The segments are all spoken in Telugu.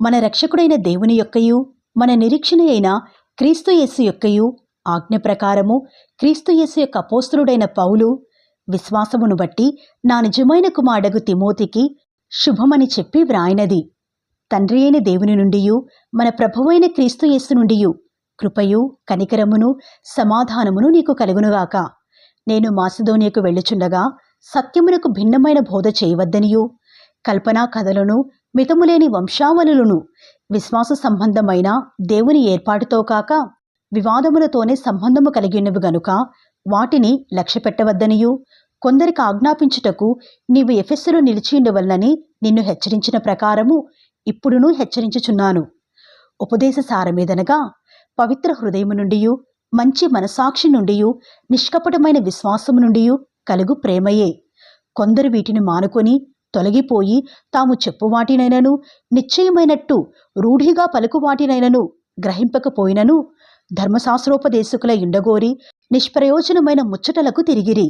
మన రక్షకుడైన దేవుని యొక్కయు మన నిరీక్షణ అయిన క్రీస్తు యేసు యొక్కయు ఆజ్ఞ ప్రకారము క్రీస్తు యేసు యొక్క అపోస్తలుడైన పౌలు విశ్వాసమును బట్టి నా నిజమైన కుమారుడగు తిమోతికి శుభమని చెప్పి వ్రాయినది. తండ్రి అయిన దేవుని నుండియు మన ప్రభువైన క్రీస్తు యేసు నుండియు కృపయు కనికరమును సమాధానమును నీకు కలుగునుగాక. నేను మాసిదోనియకు వెళ్ళుచుండగా సత్యమునకు భిన్నమైన బోధ చేయవద్దనియు కల్పనా కథలను మితములేని వంశావళులను విశ్వాస సంబంధమైన దేవుని ఏర్పాటుతో కాక వివాదములతోనే సంబంధము కలిగినవి గనుక వాటిని లక్ష్యపెట్టవద్దనియు కొందరికి ఆజ్ఞాపించుటకు నీవు ఎఫెసులో నిలిచియుండవలనని నిన్ను హెచ్చరించిన ప్రకారము ఇప్పుడునూ హెచ్చరించుచున్నాను. ఉపదేశ సారమేదనగా పవిత్ర హృదయము నుండియు మంచి మనసాక్షి నుండియు నిష్కపటమైన విశ్వాసము నుండియు కలుగు ప్రేమయే. కొందరు వీటిని మానుకొని తొలగిపోయి తాము చెప్పువాటినైనను నిశ్చయమైనట్టు రూఢిగా పలుకువాటినైనను గ్రహింపకపోయినను ధర్మశాస్త్రోపదేశకుల ఇండగోరి నిష్ప్రయోజనమైన ముచ్చటలకు తిరిగిరి.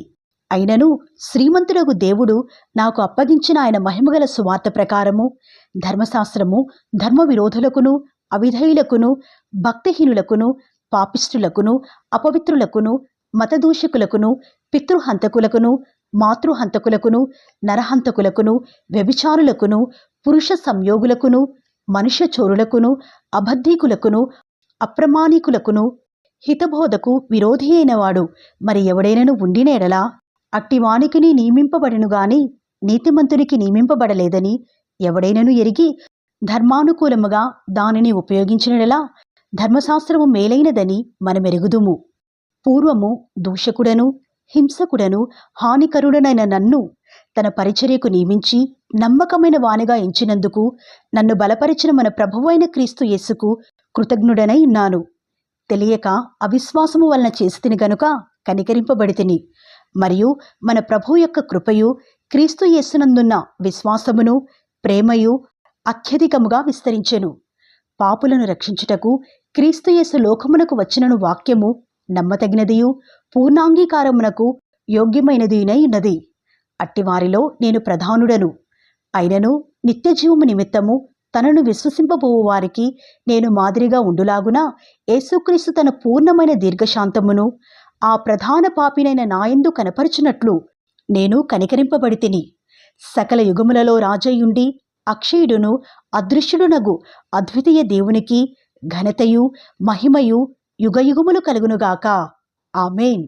అయినను శ్రీమంతుడగు దేవుడు నాకు అప్పగించిన ఆయన మహిమగల సువార్త ప్రకారము ధర్మశాస్త్రము ధర్మ విరోధులకును అవిధేయులకును భక్తిహీనులకును పాపిష్టులకును అపవిత్రులకును మతదూషకులకును పితృహంతకులకును మాతృహంతకులకును నరహంతకులకును వ్యభిచారులకును పురుష సంయోగులకును మనుష్య చోరులకును అబద్ధీకులకును అప్రమాణికులకును హితబోధకు విరోధి అయినవాడు మరి ఎవడైనను ఉండినేడలా అట్టివానికి నియమింపబడిను గాని నీతిమంతునికి నియమింపబడలేదని ఎవడైనను ఎరిగి ధర్మానుకూలముగా దానిని ఉపయోగించినడలా ధర్మశాస్త్రము మేలైనదని మనమెరుగుదుము. పూర్వము దూషకుడను హింసకుడను హానికరుడనైన నన్ను తన పరిచర్యకు నియమించి నమ్మకమైన వానిగా ఎంచినందుకు నన్ను బలపరిచిన మన ప్రభువైన క్రీస్తు యేసుకు కృతజ్ఞుడనై ఉన్నాను. తెలియక అవిశ్వాసము వలన చేసితిని గనుక కనికరింపబడితిని. మరియు మన ప్రభు యొక్క కృపయు క్రీస్తు యేసునందున్న విశ్వాసమును ప్రేమయు అత్యధికముగా విస్తరించెను. పాపులను రక్షించుటకు క్రీస్తు యేసు లోకమునకు వచ్చినను వాక్యము నమ్మతగినదియు పూర్ణాంగీకారమునకు యోగ్యమైనదియునై ఉన్నది. అట్టివారిలో నేను ప్రధానుడను. అయినను నిత్యజీవము నిమిత్తము తనను విశ్వసింపబోవు వారికి నేను మాదిరిగా ఉండులాగున యేసుక్రీస్తు తన పూర్ణమైన దీర్ఘశాంతమును ఆ ప్రధాన పాపినైన నాయందు కనపరచునట్లు నేను కనికరింపబడితిని. సకల యుగములలో రాజయ్యుండి అక్షయుడును అదృశ్యుడునగు అద్వితీయ దేవునికి ఘనతయు మహిమయు యుగయుగములు కలుగునుగాక. ఆమేన్.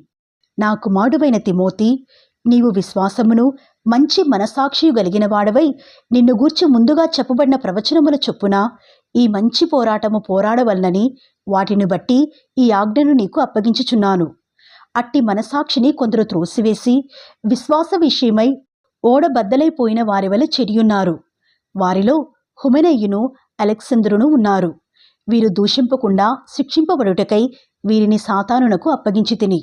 నా కుమారుడైన తిమోతి, నీవు విశ్వాసమును మంచి మనసాక్షియు గలిగిన వాడవై నిన్ను గూర్చి ముందుగా చెప్పబడిన ప్రవచనముల చొప్పున ఈ మంచి పోరాటము పోరాడవలనని వాటిని బట్టి ఈ ఆజ్ఞను నీకు అప్పగించుచున్నాను. అట్టి మనసాక్షిని కొందరు త్రోసివేసి విశ్వాస విషయమై ఓడబద్దలైపోయిన వారి వలె చెడియున్నారు. వారిలో హుమెనయ్యును అలెక్సందరును ఉన్నారు. వీరు దూషింపకుండా శిక్షింపబడుటకై వీరిని సాతానునకు అప్పగించితిని.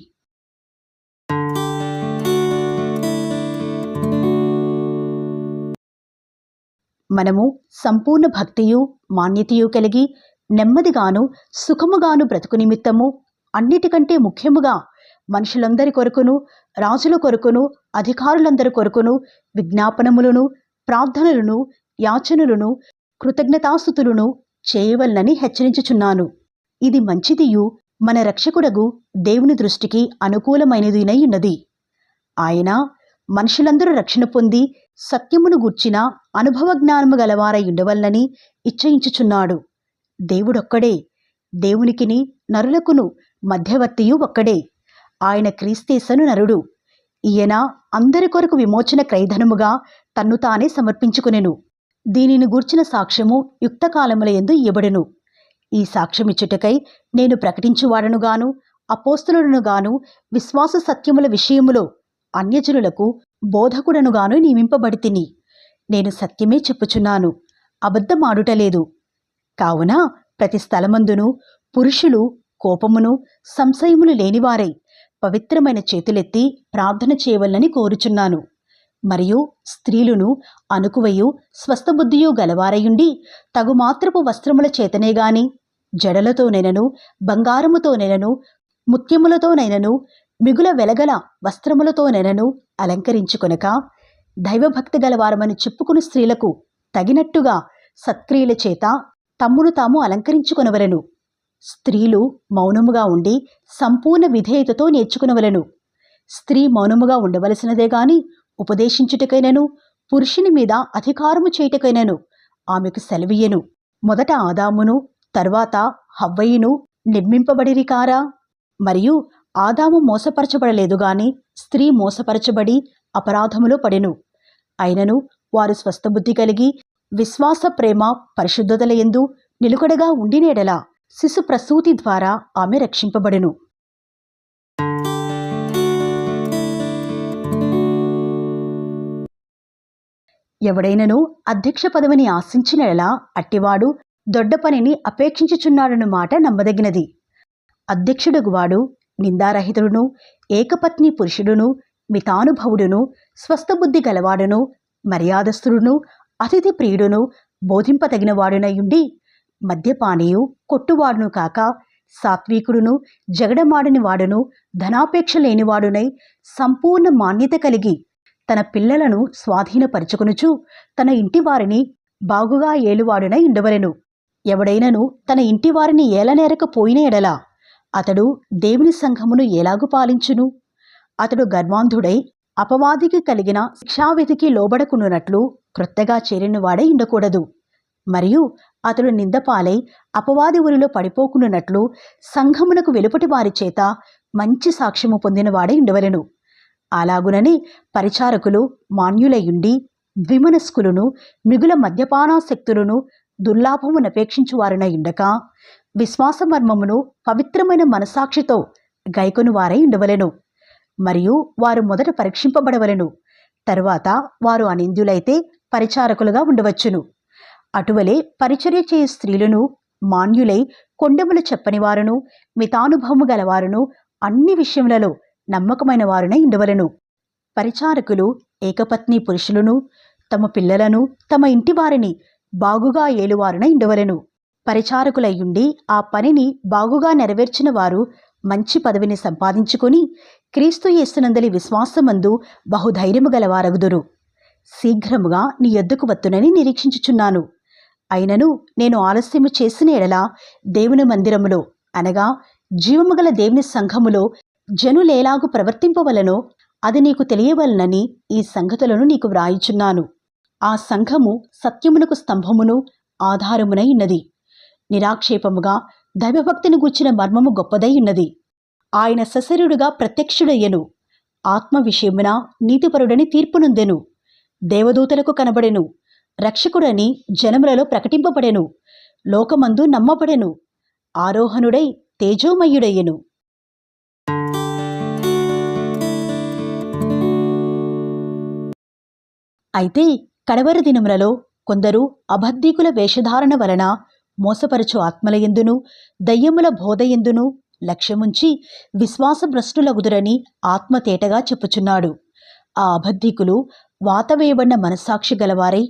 మనము సంపూర్ణ భక్తియు మాన్యతయు కలిగి నెమ్మదిగాను సుఖముగాను బ్రతుకు నిమిత్తము అన్నిటికంటే ముఖ్యముగా మనుషులందరి కొరకును రాజుల కొరకును అధికారులందరి కొరకును విజ్ఞాపనములను ప్రార్థనలను యాచనలను కృతజ్ఞతాస్తుతులను చేయవలనని హెచ్చరించుచున్నాను. ఇది మంచిదియు మన రక్షకుడగు దేవుని దృష్టికి అనుకూలమైనదినై ఉన్నది. ఆయన మనుషులందరూ రక్షణ పొంది సత్యమును గూర్చిన అనుభవ జ్ఞానము గలవారై ఉండవలనని ఇచ్చయించుచున్నాడు. దేవుడొక్కడే, దేవునికిని నరులకును మధ్యవర్తియు ఒక్కడే. ఆయన క్రీస్తేసను నరుడు. ఈయన అందరి కొరకు విమోచన క్రయధనముగా తన్ను తానే సమర్పించుకునెను. దీనిని గూర్చిన సాక్ష్యము యుక్తకాలముల యందు ఇయ్యబడెను. ఈ సాక్ష్యమిచ్చుటకై నేను ప్రకటించువాడనుగాను అపోస్తలుడనుగాను విశ్వాస సత్యముల విషయములో అన్యజనులకు బోధకుడనుగాను నియమింపబడితిని. నేను సత్యమే చెప్పుచున్నాను, అబద్ధమాడుటలేదు. కావున ప్రతి స్థలమందును పురుషులు కోపమును సంశయములు లేనివారై పవిత్రమైన చేతులెత్తి ప్రార్థన చేయవలనని కోరుచున్నాను. మరియు స్త్రీలును అనుకువయు స్వస్థబుద్ధియు గలవారయుండి తగుమాత్రపు వస్త్రముల చేతనేగాని జడలతోనైనను బంగారముతోనైనను ముత్యములతోనైనను మిగుల వెలగల వస్త్రములతోనైనను అలంకరించుకొనక దైవభక్తి గలవారమని చెప్పుకుని స్త్రీలకు తగినట్టుగా సత్క్రియల చేత తమ్మును తాము అలంకరించుకొనవలెను. స్త్రీలు మౌనముగా ఉండి సంపూర్ణ విధేయతతో నేర్చుకునవలెను. స్త్రీ మౌనముగా ఉండవలసినదే గాని ఉపదేశించుటకైనను పురుషుని మీద అధికారము చేయుటకైనను ఆమెకు సెలవీయెను. మొదట ఆదామును తరువాత హవ్వయును నిర్మింపబడిరి కారా? మరియు ఆదాము మోసపరచబడలేదు గాని స్త్రీ మోసపరచబడి అపరాధములో పడెను. అయినను వారు స్వస్థబుద్ధి కలిగి విశ్వాస ప్రేమ పరిశుద్ధతలయందు నిలుకడగా ఉండినేడల శిశు ప్రసూతి ద్వారా ఆమె రక్షింపబడెను. ఎవడైనను అధ్యక్ష పదవిని ఆశించినలా అట్టివాడు దొడ్డ పనిని అపేక్షించుచున్నాడన్న మాట నమ్మదగినది. అధ్యక్షుడుగువాడు నిందారహితుడును, ఏకపత్ని పురుషుడును, మితానుభవుడును, స్వస్థబుద్ధి గలవాడును, మర్యాదస్థుడును, అతిథి ప్రియుడును, బోధింపతగినవాడునయుండి మద్యపానీయు కొట్టువాడును కాక సాత్వికుడును, జగడమాడని వాడును, ధనాపేక్ష లేనివాడునై సంపూర్ణ మాన్యత కలిగి తన పిల్లలను స్వాధీనపరుచుకొనుచు తన ఇంటివారిని బాగుగా ఏలువాడునై ఉండవలెను. ఎవడైనను తన ఇంటివారిని ఏలనేరకపోయిన ఎడల అతడు దేవుని సంఘమును ఎలాగు పాలించును? అతడు గర్వాంధుడై అపవాదికి కలిగిన శిక్షావిధికి లోబడకుండునట్లు క్రొత్తగా చేరినవాడై ఉండకూడదు. మరియు అతడు నిందపాలై అపవాది ఉరిలో పడిపోకుండునట్లు సంఘమునకు వెలుపటి వారి చేత మంచి సాక్ష్యము పొందినవాడై ఉండవలెను. అలాగునని పరిచారకులు మాన్యులయుండి ద్విమనస్కులను, మిగుల మద్యపానాసక్తులను, దుర్లాభమునపేక్షించువారునై ఉండక విశ్వాస మర్మమును పవిత్రమైన మనసాక్షితో గైకొను వారై ఉండవలెను. మరియు వారు మొదట పరీక్షింపబడవలెను. తరువాత వారు అనింద్యులైతే పరిచారకులుగా ఉండవచ్చును. అటువలే పరిచర్య చేయు స్త్రీలను మాన్యులై కొండెములు చెప్పనివారును, మితానుభవము గలవారును, అన్ని విషయములలో నమ్మకమైన వారునై ఉండవలెను. పరిచారకులు ఏకపత్ని పురుషులను, తమ పిల్లలను, తమ ఇంటి వారిని బాగుగా ఏలువారునై ఉండవలెను. పరిచారకులయ్యుండి ఆ పనిని బాగుగా నెరవేర్చిన వారు మంచి పదవిని సంపాదించుకొని క్రీస్తు యేసునందలి విశ్వాసమందు బహుధైర్యము గలవారగుదురు. శీఘ్రముగా నీ యొద్దకు వత్తునని నిరీక్షించుచున్నాను. అయినను నేను ఆలస్యము చేసిన ఎడల దేవుని మందిరములో అనగా జీవము గల దేవుని సంఘములో జనులేలాగు ప్రవర్తింపవలనో అది నీకు తెలియవలనని ఈ సంగతులను నీకు వ్రాయిచున్నాను. ఆ సంఘము సత్యమునకు స్తంభమును ఆధారమునై ఉన్నది. నిరాక్షేపముగా దైవభక్తిని గూర్చిన మర్మము గొప్పదై ఉన్నది. ఆయన సశరీరుడుగా ప్రత్యక్షుడయ్యెను. ఆత్మ విషయమున నీతిపరుడని తీర్పునొందెను. దేవదూతలకు కనబడెను. రక్షకుడని జనములలో ప్రకటింపబడెను. లోకమందు నమ్మబడెను. ఆరోహణుడై తేజోమయుడయ్యెను. అయితే కడవరి దినములలో కొందరు అబద్ధీకుల వేషధారణ వలన మోసపరచు ఆత్మలయందును దయ్యముల బోధయందును లక్ష్యముంచి విశ్వాసభ్రష్టులగుదురని ఆత్మ తేటగా చెప్పుచున్నాడు. ఆ అబద్ధీకులు వాతవేయబడిన మనస్సాక్షి గలవారై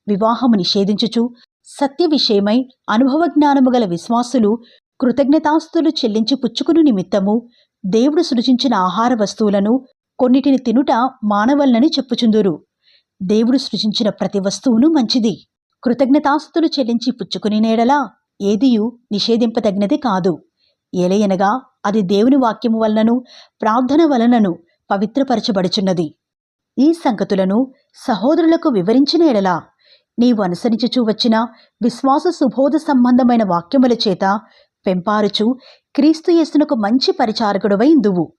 వివాహము నిషేధించుచు సత్య విషయమై అనుభవజ్ఞానము గల విశ్వాసులు కృతజ్ఞతాస్తులు చెల్లించి పుచ్చుకుని నిమిత్తము దేవుడు సృజించిన ఆహార వస్తువులను కొన్నిటిని తినుట మానవలనని చెప్పుచుందురు. దేవుడు సృజించిన ప్రతి వస్తువును మంచిది. కృతజ్ఞతాస్తులు చెల్లించి పుచ్చుకుని నేడలా ఏదియు నిషేధింపదగినది కాదు. ఏలయనగా అది దేవుని వాక్యము వలనను ప్రార్థన వలనను పవిత్రపరచబడుచున్నది. ఈ సంగతులను సహోదరులకు వివరించిన ఎడలా నీవు అనుసరించుచూ వచ్చిన విశ్వాస సుబోధ సంబంధమైన వాక్యముల చేత పెంపారుచు క్రీస్తు యేసునకు మంచి పరిచారకుడవై ఇందువు.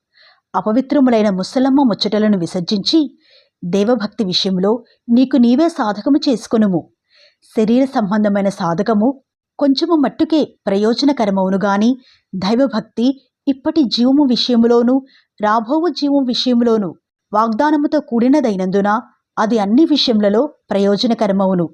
అపవిత్రములైన ముసలమ్మ ముచ్చటలను విసర్జించి దేవభక్తి విషయంలో నీకు నీవే సాధకము చేసుకొనుము. శరీర సంబంధమైన సాధకము కొంచెము మట్టుకే ప్రయోజనకరమవును గాని దైవభక్తి ఇప్పటి జీవము విషయములోను రాబోవు జీవము విషయములోను వాగ్దానముతో కూడినదైనందున అది అన్ని విషయములలో ప్రయోజనకరమవును.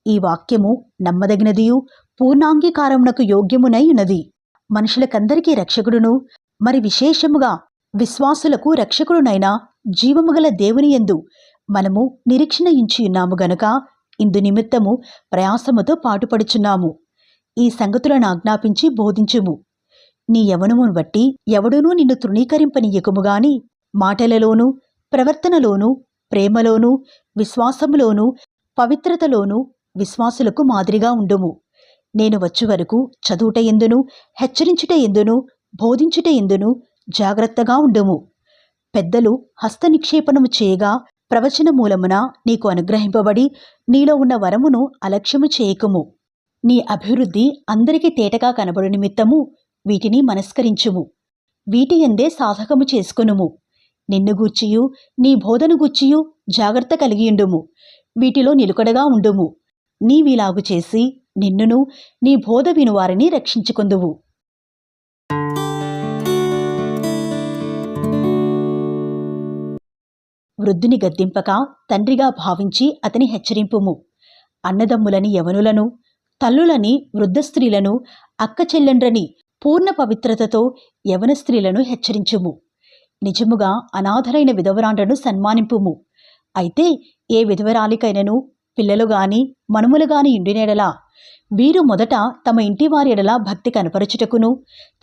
ఈ వాక్యము నమ్మదగినదియు పూర్ణాంగీకారమునకు యోగ్యమునై ఉన్నది. మనుషులకందరికీ రక్షకుడును మరి విశేషముగా విశ్వాసులకు రక్షకుడునైన జీవము గల దేవుని యందు మనము నిరీక్షణ ఉంచియున్నాము గనుక ఇందు నిమిత్తము ప్రయాసముతో పాటుపడుచున్నాము. ఈ సంగతులను ఆజ్ఞాపించి బోధించుము. నీ యవనమును బట్టి ఎవడునూ నిన్ను తృణీకరింపనీయకుము గాని మాటలలోనూ ప్రవర్తనలోనూ ప్రేమలోనూ విశ్వాసములోనూ పవిత్రతలోనూ విశ్వాసులకు మాదిరిగా ఉండుము. నేను వచ్చు వరకు చదువుట ఎందును, హెచ్చరించుట ఎందును, బోధించుట ఎందును జాగ్రత్తగా ఉండుము. పెద్దలు హస్త నిక్షేపణము చేయగా ప్రవచన మూలమున నీకు అనుగ్రహింపబడి నీలో ఉన్న వరమును అలక్ష్యము చేయకుము. నీ అభివృద్ధి అందరికీ తేటగా కనబడు నిమిత్తము వీటిని మనస్కరించుము. వీటి యందే సాధకము చేసుకొనుము. నిన్ను గూర్చియు నీ బోధను గూర్చియు జాగ్రత్త కలిగియుండుము. వీటిలో నిలుకడగా ఉండుము. నీవిలాగు చేసి నిన్నును నీ బోధ వినువారిని రక్షించుకొందువు. వృద్ధుని గద్దింపక తండ్రిగా భావించి అతని హెచ్చరింపుము. అన్నదమ్ములని యవనులను, తల్లులని వృద్ధ స్త్రీలను, అక్క చెల్లెండ్రని పూర్ణ పవిత్రతతో యవన స్త్రీలను హెచ్చరించుము. నిజముగా అనాథరైన విధవరాండ్రను సన్మానింపుము. అయితే ఏ విధవరాలికైనను పిల్లలుగాని మనుమలుగాని ఇండినేడలా వీరు మొదట తమ ఇంటివారి ఎడల భక్తి కనపరచుటకును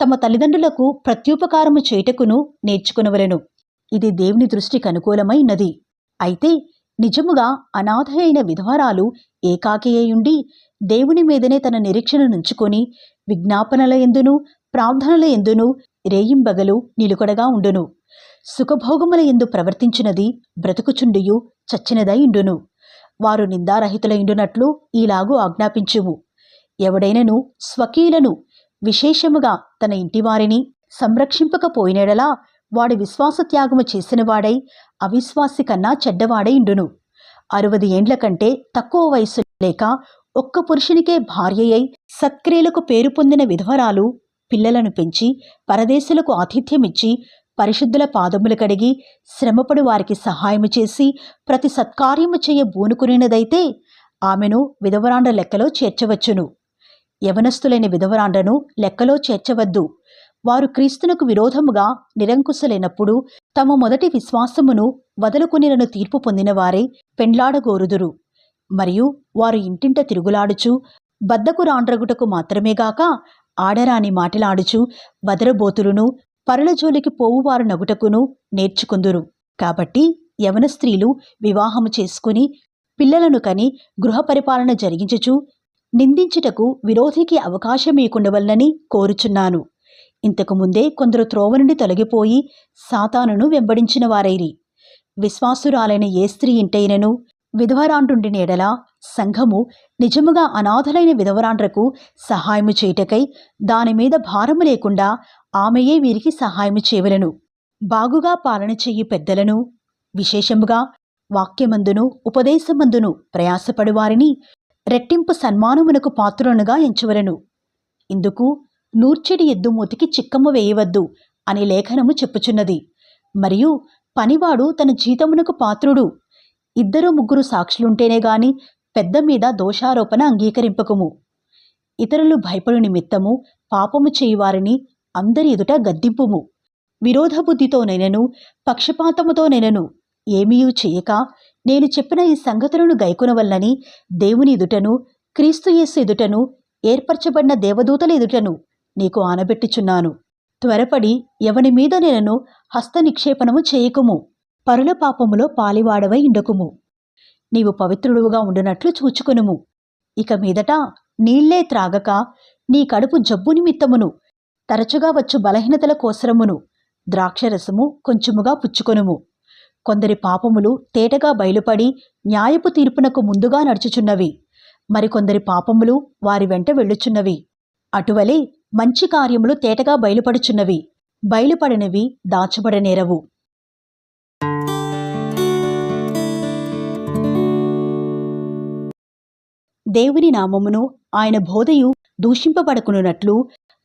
తమ తల్లిదండ్రులకు ప్రత్యుపకారము చేయుటకును నేర్చుకునవలెను. ఇది దేవుని దృష్టికి అనుకూలమైనది. అయితే నిజముగా అనాథ అయిన విధవరాలు ఏకాకి అయ్యుండి దేవుని మీదనే తన నిరీక్షణ నుంచుకొని విజ్ఞాపనల ఎందును ప్రార్థనల ఎందును రేయింబగలు నిలుకడగా ఉండును. సుఖభోగముల ఎందు ప్రవర్తించినది బ్రతుకుచుండియు చచ్చినదై ఉండును. వారు నిందారహితులైండునట్లు ఈలాగు ఆజ్ఞాపించుము. ఎవడైనను స్వకీయులను విశేషముగా తన ఇంటివారిని సంరక్షింపకపోయినెడలా వాడి విశ్వాసత్యాగము చేసినవాడై అవిశ్వాసి కన్నా చెడ్డవాడై ఉండును. 60 ఏండ్ల కంటే తక్కువ వయస్సు లేక ఒక్క పురుషునికే భార్యయై సత్క్రియలకు పేరు పొందిన విధవరాలు పిల్లలను పెంచి పరదేశులకు ఆతిథ్యమిచ్చి పరిశుద్ధుల పాదములు కడిగి శ్రమపడు వారికి సహాయము చేసి ప్రతి సత్కార్యము చేయ బూనుకునినదైతే ఆమెను విధవరాండ్ర లెక్కలో చేర్చవచ్చును. యవనస్తులైన విధవరాండ్రను లెక్కలో చేర్చవద్దు. వారు క్రీస్తునకు విరోధముగా నిరంకుశలైనప్పుడు తమ మొదటి విశ్వాసమును వదులుకునిరను తీర్పు పొందిన వారే పెండ్లాడగోరుదురు. మరియు వారు ఇంటింట తిరుగులాడుచు బద్దకు రాండ్రగుటకు మాత్రమేగాక ఆడరాని మాటలాడుచు వదరబోతులును పరుల జోలికి పోవువారు నగుటకును నేర్చుకుందురు. కాబట్టి యవన స్త్రీలు వివాహము చేసుకుని పిల్లలను కని గృహ పరిపాలన జరిగించుచు నిందించుటకు విరోధికి అవకాశమీయకుండవలనని కోరుచున్నాను. ఇంతకు ముందే కొందరు త్రోవ నుండి తొలగిపోయి సాతానును వెంబడించిన వారైరి. విశ్వాసురాలైన ఏ స్త్రీ ఇంటైనను విధవరాండ్రుండిన ఎడల సంఘము నిజముగా అనాథలైన విధవరాండ్రకు సహాయము చేయుటకై దానిమీద భారము లేకుండా ఆమెయే వీరికి సహాయము చేయవలెను. బాగుగా పాలన చెయ్యి పెద్దలను, విశేషముగా వాక్యమందును ఉపదేశమందును ప్రయాసపడువారిని రెట్టింపు సన్మానమునకు పాత్రులనుగా ఎంచవలెను. ఇందుకు నూర్చెడి ఎద్దు మూతికి చిక్కము వేయవద్దు అని లేఖనము చెప్పుచున్నది. మరియు పనివాడు తన జీతమునకు పాత్రుడు. 2-3 సాక్షులుంటేనే గాని పెద్ద మీద దోషారోపణ అంగీకరింపకము. ఇతరులు భయపడు నిమిత్తము పాపము చేయువారిని అందరి ఎదుట గద్దింపుము. విరోధ బుద్ధితోనైనను పక్షపాతముతోనైనను ఏమీయూ చేయక నేను చెప్పిన ఈ సంగతులను గైకొనవలనని దేవుని ఎదుటను క్రీస్తుయేసు ఎదుటను ఏర్పరచబడిన దేవదూతల ఎదుటను నీకు ఆనబెట్టుచున్నాను. త్వరపడి ఎవని మీద నేను హస్త నిక్షేపణము చేయకుము. పరుల పాపములో పాలివాడవై ఉండకుము. నీవు పవిత్రుడుగా ఉండునట్లు చూచుకొనుము. ఇక మీదట నీళ్లే త్రాగక నీ కడుపు జబ్బు నిమిత్తమును తరచుగా వచ్చు బలహీనతల కోసరమును ద్రాక్షరసము కొంచెముగా పుచ్చుకొనుము. కొందరి పాపములు తేటగా బయలుపడి న్యాయపు తీర్పునకు ముందుగా నడుచుచున్నవి. మరికొందరి పాపములు వారి వెంట వెళ్ళుచున్నవి. అటువలే మంచి కార్యములు తేటగా బయలుపడుచున్నవి. బయలుపడినవి దాచబడనేరవు. దేవుని నామమును ఆయన బోధయు దూషింపబడకునున్నట్లు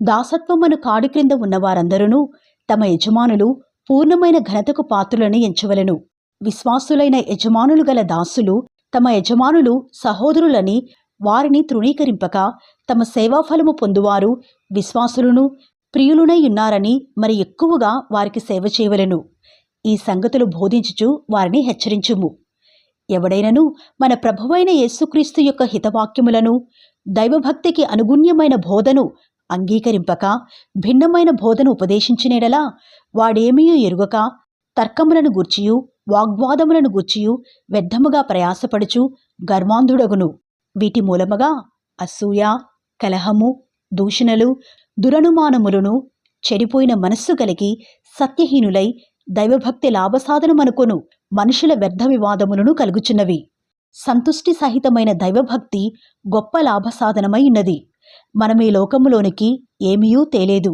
దాసత్వమును కాడి క్రింద ఉన్నవారందరూ తమ యజమానులు పూర్ణమైన ఘనతకు పాత్రులను ఎంచవలెను. విశ్వాసులైన యజమానులు గల దాసులు తమ యజమానులు సహోదరులని వారిని తృణీకరింపక తమ సేవాఫలము పొందువారు విశ్వాసులను ప్రియులునై ఉన్నారని మరి ఎక్కువగా వారికి సేవ చేయవలెను. ఈ సంగతులు బోధించుచు వారిని హెచ్చరించుము. ఎవడైనను మన ప్రభువైన యేసుక్రీస్తు యొక్క హితవాక్యములను దైవభక్తికి అనుగుణ్యమైన బోధను అంగీకరింపక భిన్నమైన బోధను ఉపదేశించినెడలా వాడేమీ ఎరుగక తర్కములను గూర్చియు వాగ్వాదములను గూర్చియు వ్యర్థముగా ప్రయాసపడుచు గర్వాంధుడగును. వీటి మూలముగా అసూయ, కలహము, దూషణలు, దురనుమానములను, చెడిపోయిన మనస్సు కలిగి సత్యహీనులై దైవభక్తి లాభసాధనమనుకొను మనుషుల వ్యర్థ వివాదములను కలుగుచున్నవి. సంతుష్టి సహితమైన దైవభక్తి గొప్ప లాభసాధనమై ఉన్నది. మనమీ లోకములోనికి ఏమీయూ తేలేదు,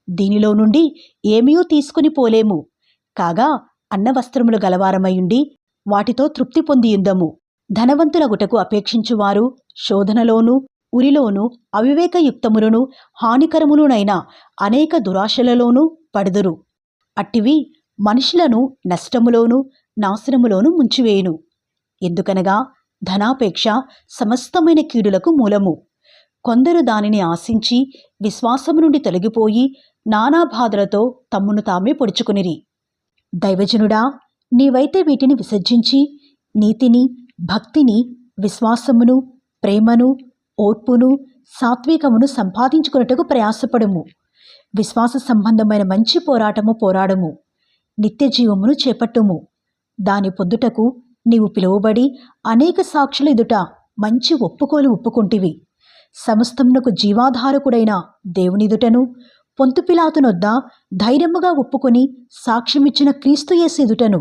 దీనిలో నుండి ఏమీయూ తీసుకుని పోలేము. కాగా అన్నవస్త్రములు గలవారమైయుండి వాటితో తృప్తి పొందియుందము. ధనవంతులగుటకు అపేక్షించువారు శోధనలోనూ ఉరిలోనూ అవివేకయుక్తములను హానికరములునైన అనేక దురాశలలోనూ పడుదురు. అట్టివి మనుషులను నష్టములోనూ నాశనములోనూ ముంచివేయును. ఎందుకనగా ధనాపేక్ష సమస్తమైన కీడులకు మూలము. కొందరు దానిని ఆశించి విశ్వాసము నుండి తొలగిపోయి నానా బాధలతో తమ్మును తామే పొడుచుకునిరి. దైవజనుడా, నీవైతే వీటిని విసర్జించి నీతిని, భక్తిని, విశ్వాసమును, ప్రేమను, ఓర్పును, సాత్వికమును సంపాదించుకున్నట్టుకు ప్రయాసపడుము. విశ్వాస సంబంధమైన మంచి పోరాటము పోరాడము. నిత్య జీవమును చేపట్టుము. దాని పొందుటకు నీవు పిలువబడి అనేక సాక్షుల ఎదుట మంచి ఒప్పుకోలు ఒప్పుకొంటివి. సమస్తమునకు జీవాధారకుడైన దేవునిదుటను పొంతు పిలాతునొద్ద ధైర్యముగా ఒప్పుకొని సాక్ష్యమిచ్చిన క్రీస్తు యేసు ఎదుటను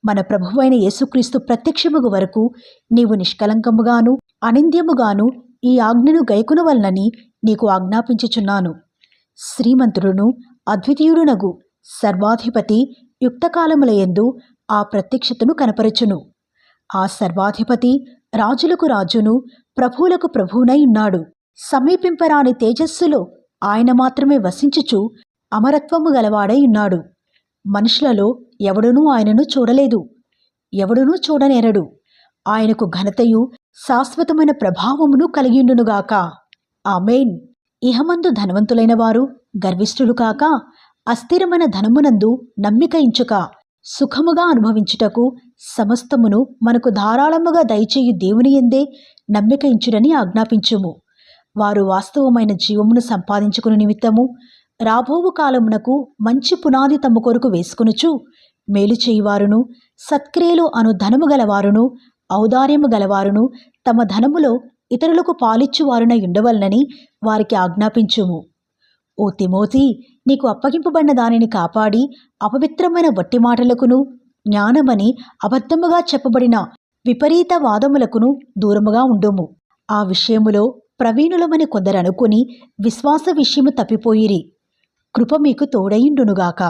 మన ప్రభువైన యేసుక్రీస్తు ప్రత్యక్షముగు వరకు నీవు నిష్కలంకముగాను అనింద్యముగాను ఈ ఆజ్ఞను గైకొనవలనని నీకు ఆజ్ఞాపించుచున్నాను. శ్రీమంతుడును అద్వితీయుడునగు సర్వాధిపతి యుక్తకాలములయందు ఆ ప్రత్యక్షతను కనపరచును. ఆ సర్వాధిపతి రాజులకు రాజును ప్రభువులకు ప్రభువునై ఉన్నాడు. సమీపింపరాని తేజస్సులో ఆయన మాత్రమే వసించుచు అమరత్వము గలవాడై ఉన్నాడు. మనుషులలో ఎవడునూ ఆయనను చూడలేదు, ఎవడునూ చూడనేరడు. ఆయనకు ఘనతయు శాశ్వతమైన ప్రభావమును కలిగిండునుగాక. ఆమేన్. ఇహమందు ధనవంతులైన వారు గర్విష్ఠులు కాక, అస్థిరమైన ధనమునందు నమ్మిక ఇంచుక, సుఖముగా అనుభవించుటకు సమస్తమును మనకు ధారాళముగా దయచేయు దేవుని యందే నమ్మిక ఇంచుడని ఆజ్ఞాపించుము. వారు వాస్తవమైన జీవమును సంపాదించుకుని నిమిత్తము రాబోవు కాలమునకు మంచి పునాది తమ కొరకు వేసుకొనుచు మేలు చేయువారును, సత్క్రియలు అను ధనము గలవారును, ఔదార్యము గలవారును, తమ ధనములో ఇతరులకు పాలిచ్చువారునై ఉండవలనని వారికి ఆజ్ఞాపించుము. ఓ తిమోతి, నీకు అప్పగింపబడిన దానిని కాపాడి అపవిత్రమైన వట్టి మాటలకును, జ్ఞానమని అబద్ధముగా చెప్పబడిన విపరీత వాదములకును దూరముగా ఉండుము. ఆ విషయములో ప్రవీణులమని కొందరు అనుకుని విశ్వాస విషయము తప్పిపోయిరి. కృప మీకు తోడైయుండునుగాక.